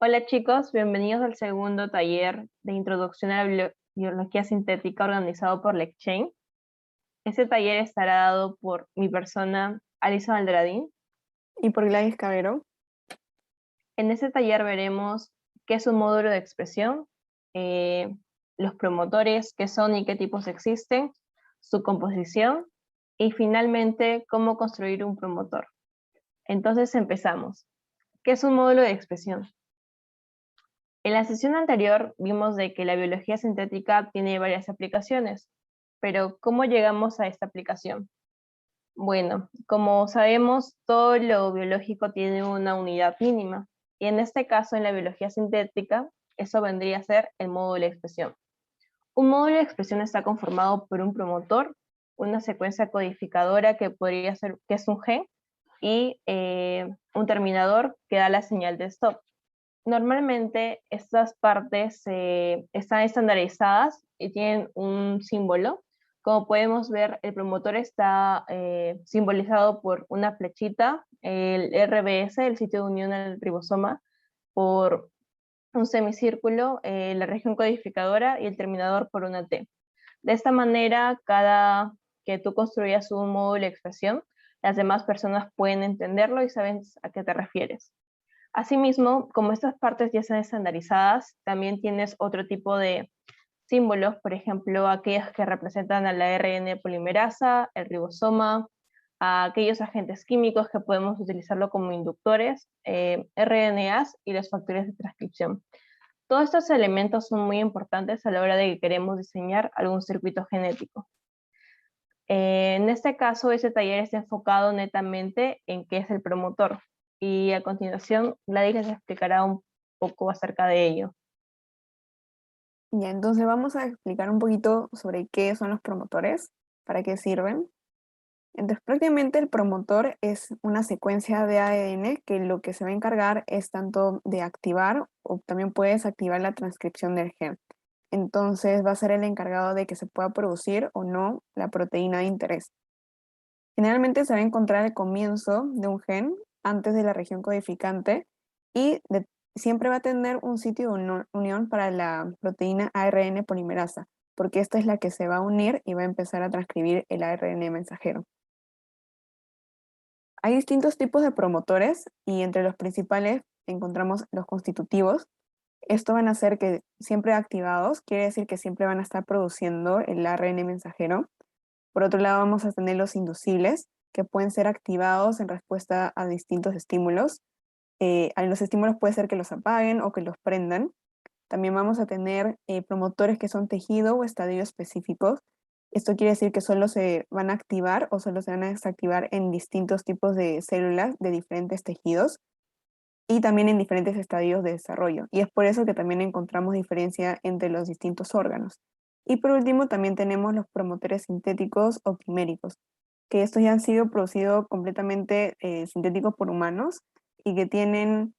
Hola chicos, bienvenidos al segundo taller de Introducción a la Biología Sintética organizado por LegChain. Este taller estará dado por mi persona, Alison Aldradín. Y por Gladys Cabero. En este taller veremos qué es un módulo de expresión, eh, los promotores, qué son y qué tipos existen, su composición y finalmente cómo construir un promotor. Entonces empezamos. ¿Qué es un módulo de expresión? En la sesión anterior vimos de que la biología sintética tiene varias aplicaciones, pero ¿cómo llegamos a esta aplicación? Bueno, como sabemos, todo lo biológico tiene una unidad mínima, y en este caso, en la biología sintética, eso vendría a ser el módulo de expresión. Un módulo de expresión está conformado por un promotor, una secuencia codificadora que podría ser, que es un gen, y un terminador que da la señal de stop. Normalmente estas partes están estandarizadas y tienen un símbolo. Como podemos ver, el promotor está simbolizado por una flechita, el RBS, el sitio de unión al ribosoma, por un semicírculo, la región codificadora y el terminador por una T. De esta manera, cada que tú construyas un módulo de expresión, las demás personas pueden entenderlo y saben a qué te refieres. Asimismo, como estas partes ya están estandarizadas, también tienes otro tipo de símbolos, por ejemplo, aquellas que representan a la ARN polimerasa, el ribosoma, a aquellos agentes químicos que podemos utilizarlo como inductores, RNAs y los factores de transcripción. Todos estos elementos son muy importantes a la hora de que queremos diseñar algún circuito genético. En este caso, ese taller está enfocado netamente en qué es el promotor. Y a continuación, Gladys les explicará un poco acerca de ello. Ya, entonces vamos a explicar un poquito sobre qué son los promotores, para qué sirven. Entonces, prácticamente el promotor es una secuencia de ADN que lo que se va a encargar es tanto de activar o también puede desactivar la transcripción del gen. Entonces, va a ser el encargado de que se pueda producir o no la proteína de interés. Generalmente se va a encontrar al comienzo de un gen, antes de la región codificante, y siempre va a tener un sitio de unión para la proteína ARN polimerasa, porque esta es la que se va a unir y va a empezar a transcribir el ARN mensajero. Hay distintos tipos de promotores y entre los principales encontramos los constitutivos. Esto van a ser que siempre activados, quiere decir que siempre van a estar produciendo el ARN mensajero. Por otro lado, vamos a tener los inducibles, que pueden ser activados en respuesta a distintos estímulos. A los estímulos puede ser que los apaguen o que los prendan. También vamos a tener promotores que son tejido o estadio específicos. Esto quiere decir que solo se van a activar o solo se van a desactivar en distintos tipos de células de diferentes tejidos y también en diferentes estadios de desarrollo. Y es por eso que también encontramos diferencia entre los distintos órganos. Y por último, también tenemos los promotores sintéticos o quiméricos, que estos ya han sido producidos completamente sintéticos por humanos y que tienen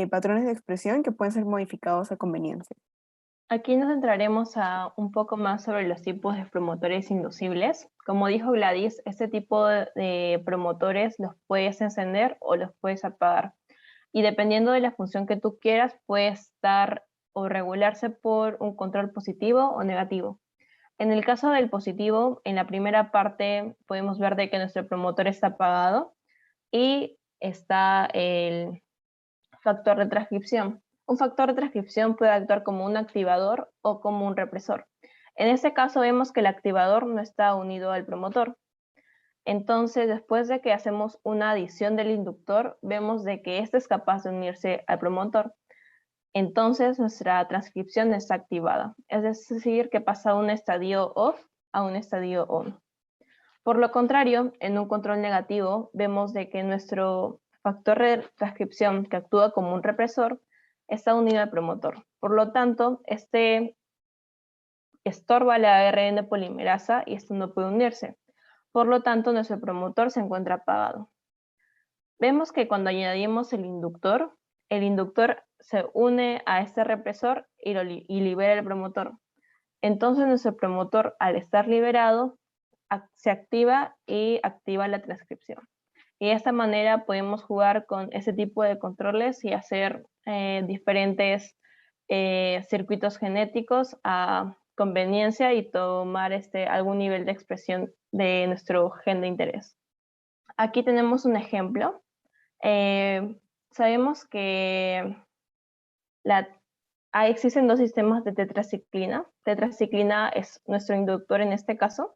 patrones de expresión que pueden ser modificados a conveniencia. Aquí nos centraremos un poco más sobre los tipos de promotores inducibles. Como dijo Gladys, este tipo de promotores los puedes encender o los puedes apagar. Y dependiendo de la función que tú quieras, puede estar o regularse por un control positivo o negativo. En el caso del positivo, en la primera parte podemos ver de que nuestro promotor está apagado y está el factor de transcripción. Un factor de transcripción puede actuar como un activador o como un represor. En este caso vemos que el activador no está unido al promotor. Entonces, después de que hacemos una adición del inductor, vemos de que este es capaz de unirse al promotor. Entonces, nuestra transcripción está activada. Es decir, que pasa de un estadio off a un estadio on. Por lo contrario, en un control negativo, vemos de que nuestro factor de transcripción, que actúa como un represor, está unido al promotor. Por lo tanto, este estorba la ARN polimerasa y esto no puede unirse. Por lo tanto, nuestro promotor se encuentra apagado. Vemos que cuando añadimos el inductor se une a este represor y libera el promotor. Entonces, nuestro promotor, al estar liberado, se activa y activa la transcripción. Y de esta manera podemos jugar con ese tipo de controles y hacer diferentes circuitos genéticos a conveniencia y tomar algún nivel de expresión de nuestro gen de interés. Aquí tenemos un ejemplo. Sabemos que existen dos sistemas de tetraciclina. Tetraciclina es nuestro inductor en este caso.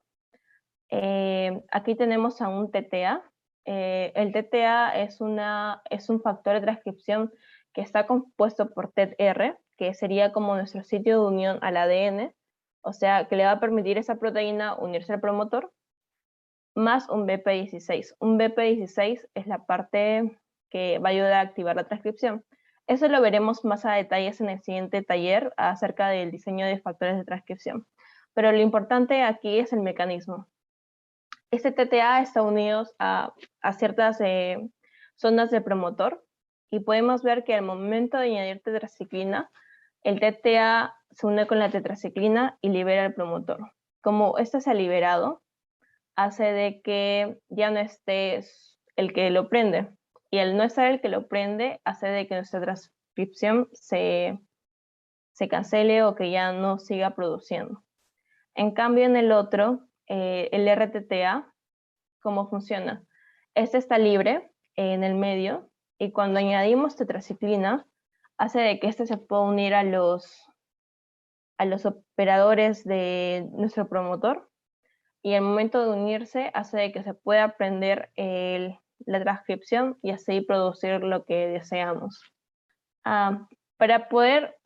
Aquí tenemos a un TTA. El TTA es un factor de transcripción que está compuesto por TET-R, que sería como nuestro sitio de unión al ADN, o sea, que le va a permitir a esa proteína unirse al promotor, más un BP16. Un BP16 es la parte que va a ayudar a activar la transcripción. Eso lo veremos más a detalles en el siguiente taller acerca del diseño de factores de transcripción. Pero lo importante aquí es el mecanismo. Este TTA está unido a ciertas zonas del promotor y podemos ver que al momento de añadir tetraciclina, el TTA se une con la tetraciclina y libera el promotor. Como esto se ha liberado, hace de que ya no esté el que lo prende. Y al no estar el que lo prende, hace de que nuestra transcripción se cancele o que ya no siga produciendo. En cambio, en el otro, el RTTA, ¿cómo funciona? Este está libre en el medio y cuando añadimos tetraciclina, hace de que este se pueda unir a los operadores de nuestro promotor y al momento de unirse hace de que se pueda prender la transcripción y así producir lo que deseamos. Para poder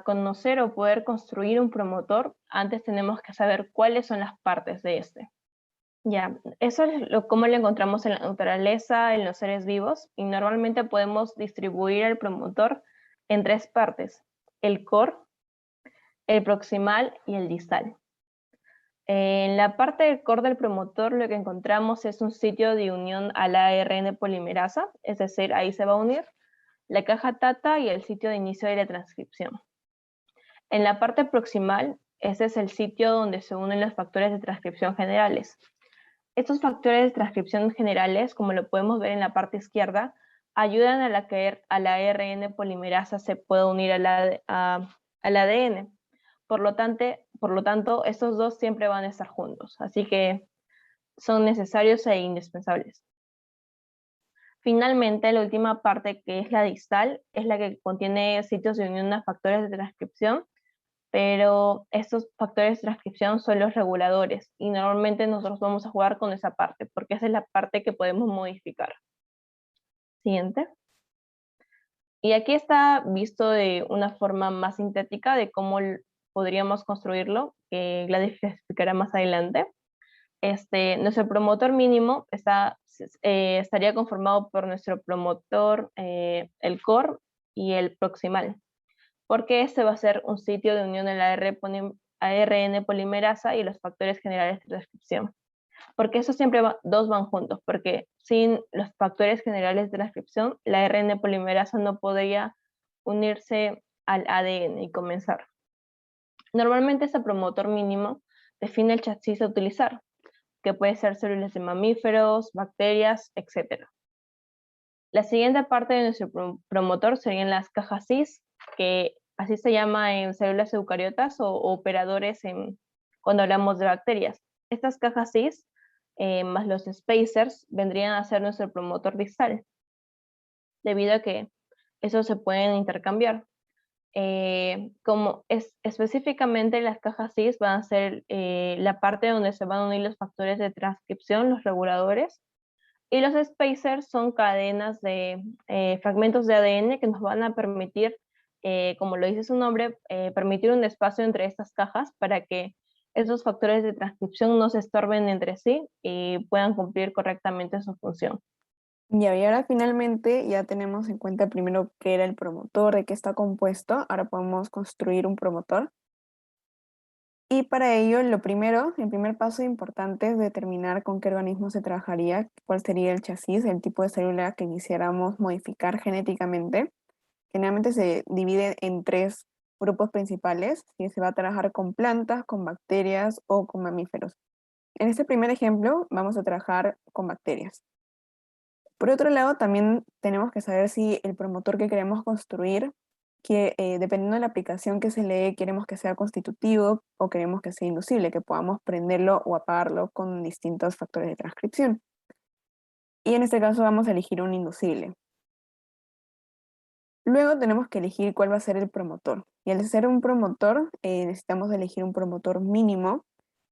conocer o poder construir un promotor, antes tenemos que saber cuáles son las partes de este. Ya, eso es cómo lo encontramos en la naturaleza, en los seres vivos, y normalmente podemos distribuir el promotor en tres partes: el core, el proximal y el distal. En la parte del core del promotor lo que encontramos es un sitio de unión a la ARN polimerasa, es decir, ahí se va a unir la caja TATA y el sitio de inicio de la transcripción. En la parte proximal, ese es el sitio donde se unen los factores de transcripción generales. Estos factores de transcripción generales, como lo podemos ver en la parte izquierda, ayudan a que la ARN polimerasa se pueda unir al ADN. Por lo tanto, estos dos siempre van a estar juntos, así que son necesarios e indispensables. Finalmente, la última parte, que es la distal, es la que contiene sitios de unión a factores de transcripción, pero estos factores de transcripción son los reguladores y normalmente nosotros vamos a jugar con esa parte porque esa es la parte que podemos modificar. Siguiente. Y aquí está visto de una forma más sintética de cómo podríamos construirlo, que Gladys explicará más adelante. Nuestro promotor mínimo estaría conformado por nuestro promotor, el core y el proximal, porque este va a ser un sitio de unión de la ARN polimerasa y los factores generales de transcripción. Porque eso siempre dos van juntos, porque sin los factores generales de transcripción, la ARN polimerasa no podría unirse al ADN y comenzar. Normalmente ese promotor mínimo define el chasis a utilizar, que puede ser células de mamíferos, bacterias, etc. La siguiente parte de nuestro promotor serían las cajas CIS, que así se llama en células eucariotas o operadores cuando hablamos de bacterias. Estas cajas CIS, más los spacers, vendrían a ser nuestro promotor distal, debido a que esos se pueden intercambiar. Específicamente las cajas CIS van a ser la parte donde se van a unir los factores de transcripción, los reguladores, y los spacers son cadenas de fragmentos de ADN que nos van a permitir, como lo dice su nombre, permitir un espacio entre estas cajas para que esos factores de transcripción no se estorben entre sí y puedan cumplir correctamente su función. Y ahora finalmente ya tenemos en cuenta primero qué era el promotor, de qué está compuesto. Ahora podemos construir un promotor. Y para ello, el primer paso importante es determinar con qué organismo se trabajaría, cuál sería el chasis, el tipo de célula que quisiéramos modificar genéticamente. Generalmente se divide en tres grupos principales, y se va a trabajar con plantas, con bacterias o con mamíferos. En este primer ejemplo vamos a trabajar con bacterias. Por otro lado, también tenemos que saber si el promotor que queremos construir, que dependiendo de la aplicación que se lee, queremos que sea constitutivo o queremos que sea inducible, que podamos prenderlo o apagarlo con distintos factores de transcripción. Y en este caso vamos a elegir un inducible. Luego tenemos que elegir cuál va a ser el promotor. Y al ser un promotor, necesitamos elegir un promotor mínimo.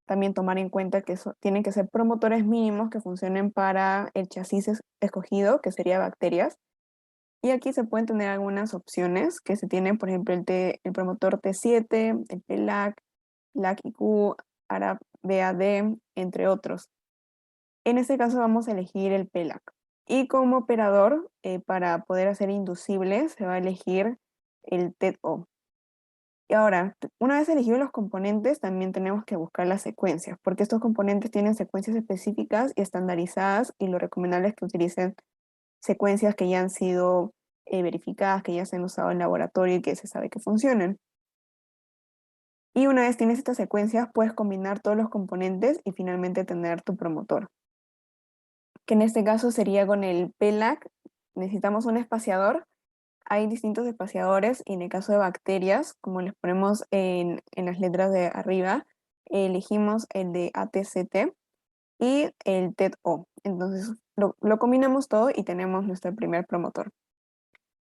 También tomar en cuenta que tienen que ser promotores mínimos que funcionen para el chasis escogido, que sería bacterias. Y aquí se pueden tener algunas opciones que se tienen, por ejemplo, el promotor T7, el PLAC, LAC-IQ, ARAB-BAD, entre otros. En este caso vamos a elegir el PLAC. Y como operador, para poder hacer inducible, se va a elegir el TET-O. Y ahora, una vez elegidos los componentes, también tenemos que buscar las secuencias, porque estos componentes tienen secuencias específicas y estandarizadas, y lo recomendable es que utilicen secuencias que ya han sido verificadas, que ya se han usado en laboratorio y que se sabe que funcionan. Y una vez tienes estas secuencias, puedes combinar todos los componentes y finalmente tener tu promotor, que en este caso sería con el PLAC. Necesitamos un espaciador. Hay distintos espaciadores y en el caso de bacterias, como les ponemos en las letras de arriba, elegimos el de ATCT y el TET-O. Entonces lo combinamos todo y tenemos nuestro primer promotor.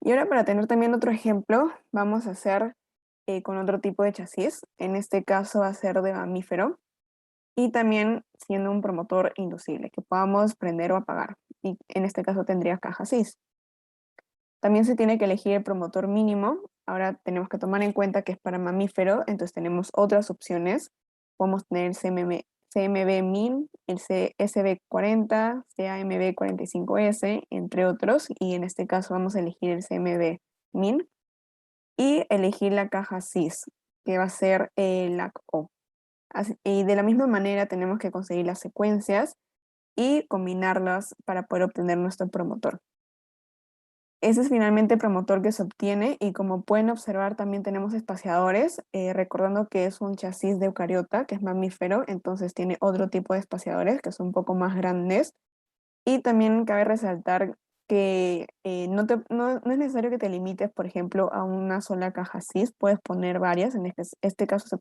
Y ahora, para tener también otro ejemplo, vamos a hacer con otro tipo de chasis. En este caso va a ser de mamífero y también siendo un promotor inducible que podamos prender o apagar. Y en este caso tendría caja CIS. También se tiene que elegir el promotor mínimo. Ahora tenemos que tomar en cuenta que es para mamífero, entonces tenemos otras opciones. Podemos tener el CMB min, el CSB40, CAMB45S, entre otros, y en este caso vamos a elegir el CMB min y elegir la caja CIS, que va a ser el LAC-O. Y de la misma manera tenemos que conseguir las secuencias y combinarlas para poder obtener nuestro promotor. Ese es finalmente el promotor que se obtiene, y como pueden observar también tenemos espaciadores, recordando que es un chasis de eucariota, que es mamífero, entonces tiene otro tipo de espaciadores que son un poco más grandes. Y también cabe resaltar que no es necesario que te limites, por ejemplo, a una sola caja CIS, puedes poner varias. En este caso se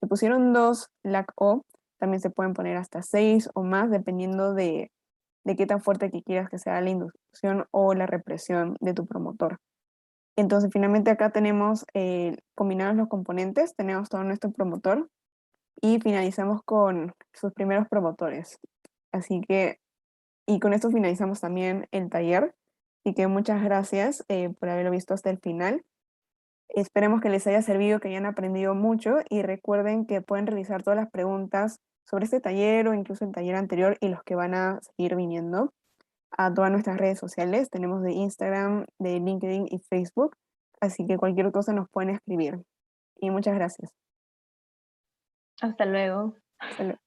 pusieron 2 LAC-O, también se pueden poner hasta 6 o más, dependiendo de qué tan fuerte que quieras que sea la inducción o la represión de tu promotor. Entonces, finalmente acá tenemos combinados los componentes, tenemos todo nuestro promotor y finalizamos con sus primeros promotores. Así que, y con esto finalizamos también el taller. Así que muchas gracias por haberlo visto hasta el final. Esperemos que les haya servido, que hayan aprendido mucho, y recuerden que pueden realizar todas las preguntas sobre este taller o incluso el taller anterior y los que van a seguir viniendo a todas nuestras redes sociales. Tenemos de Instagram, de LinkedIn y Facebook. Así que cualquier cosa nos pueden escribir. Y muchas gracias. Hasta luego. Hasta luego.